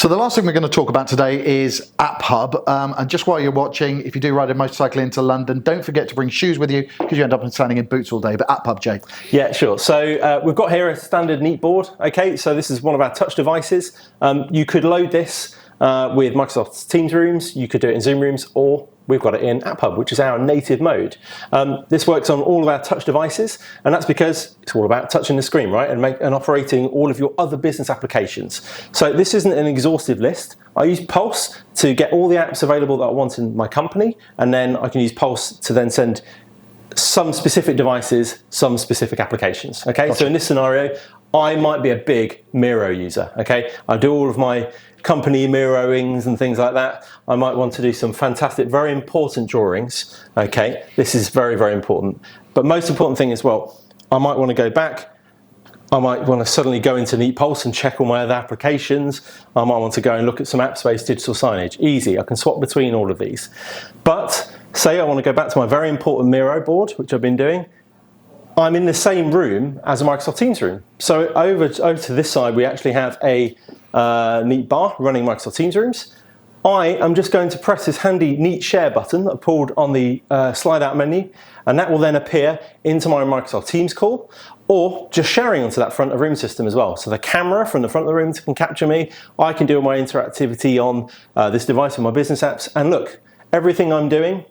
So the last thing we're going to talk about today is App Hub. And just while you're watching, if you do ride a motorcycle into London, don't forget to bring shoes with you because you end up standing in boots all day. But App Hub, Jay. Yeah, sure. So we've got here a standard neat board. Okay, so this is one of our touch devices. You could load this with Microsoft Teams rooms. You could do it in Zoom rooms, or we've got it in App Hub, which is our native mode. This works on all of our touch devices, and that's because it's all about touching the screen, right? And operating all of your other business applications. So this isn't an exhaustive list. I use Pulse to get all the apps available that I want in my company, and then I can use Pulse to then send some specific devices, some specific applications. Okay, gotcha. So in this scenario, I might be a big Miro user. Okay, I do all of my company mirrorings and things like that. I might want to do some fantastic, very important drawings. Okay, this is very, very important. But most important thing is, well, I might want to go back. I might want to suddenly go into Neat Pulse and check all my other applications. I might want to go and look at some app-based digital signage. Easy, I can swap between all of these. But say I want to go back to my very important Miro board, which I've been doing. I'm in the same room as a Microsoft Teams room. So over to this side, we actually have a Neat bar running Microsoft Teams rooms. I am just going to press this handy Neat Share button that I pulled on the slide out menu, and that will then appear into my Microsoft Teams call, or just sharing onto that front of room system as well. So the camera from the front of the room can capture me. I can do my interactivity on this device with my business apps, and look, everything I'm doing,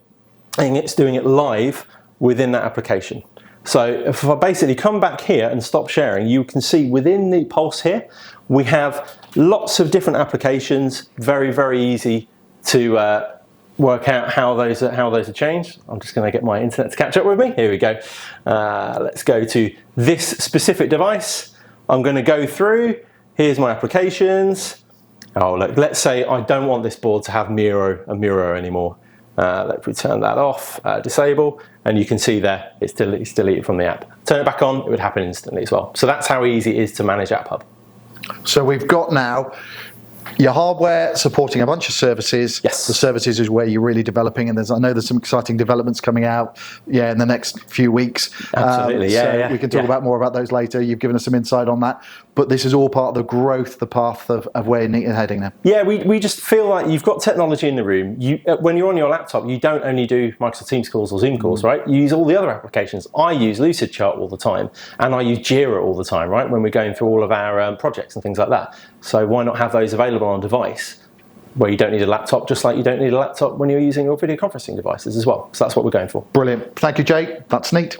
and it's doing it live within that application. So if I basically come back here and stop sharing, you can see within the Pulse here, we have lots of different applications, very, very easy to work out how those are changed. I'm just going to get my internet to catch up with me. Here we go. Let's go to this specific device. I'm going to go through. Here's my applications. Oh, look, let's say I don't want this board to have Miro anymore. Let me turn that off, disable, and you can see there it's deleted from the app. Turn it back on, it would happen instantly as well. So that's how easy it is to manage App Hub. So we've got now your hardware supporting a bunch of services. Yes. The services is where you're really developing, and I know there's some exciting developments coming out in the next few weeks. Absolutely, so we can talk about more about those later. You've given us some insight on that, but this is all part of the growth, the path of where you're heading now. Yeah, we just feel like you've got technology in the room. When you're on your laptop, you don't only do Microsoft Teams calls or Zoom calls, right? You use all the other applications. I use Lucidchart all the time, and I use Jira all the time, right? When we're going through all of our projects and things like that. So why not have those available on a device where you don't need a laptop, just like you don't need a laptop when you're using your video conferencing devices as well. So that's what we're going for. Brilliant. Thank you, Jay. That's neat.